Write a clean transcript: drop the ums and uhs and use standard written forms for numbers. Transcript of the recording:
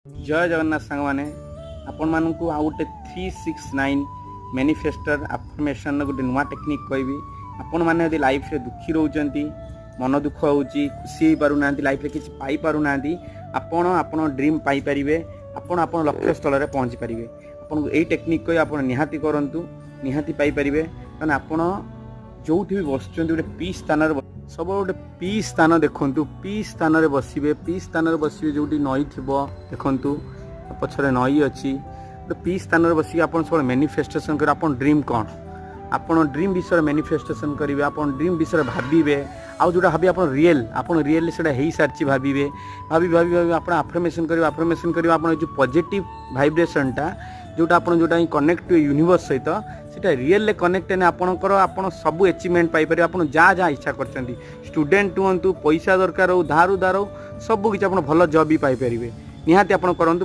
जय जगन्नाथ सांग मैंने आपण मानू आउ गोटे 369 मैनिफेस्टर आफर्मेशन गोटे नुआ टेक्निक कहबी आपण मैंने यदि लाइफ रे दुखी रोचंती मन दुख होची खुशी हो पारुना लाइफ रे किछि पाई पारुना आपण आपण ड्रीम पाई परिबे आपण आपण लक्ष्य स्थल रे पहुंची परिबे आपण एई टेक्निक को आपण निहाती करंतु निहाती पाई परिबे कारण आपण जोठी भी बसचंती गोटे पीस स्थान रे सब गोटे पीस स्थान देखंतु पीस स्थान रे बसिबे पीस स्थान रे बसिबे जोठी नई थिबो देखंतु पछरे नई अछि गोटे पीस स्थान रे बसि आपण सब मैनिफेस्टेशन कर आपण ड्रीम कोन आपण ड्रीम विषय मैनिफेस्टेशन करिवे आपण ड्रीम विषय भाबिबे आउ जोटा भाबी आपण रियल सेटा हेई सारची भाबिबे भाबी भाबी भाबी आपण अफर्मेशन करिवे आपण जो पॉजिटिव वाइब्रेशन टा जोटा आपण जोटा कनेक्ट टू यूनिवर्स सहित सेटा रियल कनेक्ट ने आपणकर आपण सब अचीवमेंट पाई परिबे आपण जा जा इच्छा करचंती स्टूडेंट हुंतु पैसा दरकार हो धार उधार हो सब किछ आपण भलो जॉब भी पाई परिबे निहाती आपण करंतु।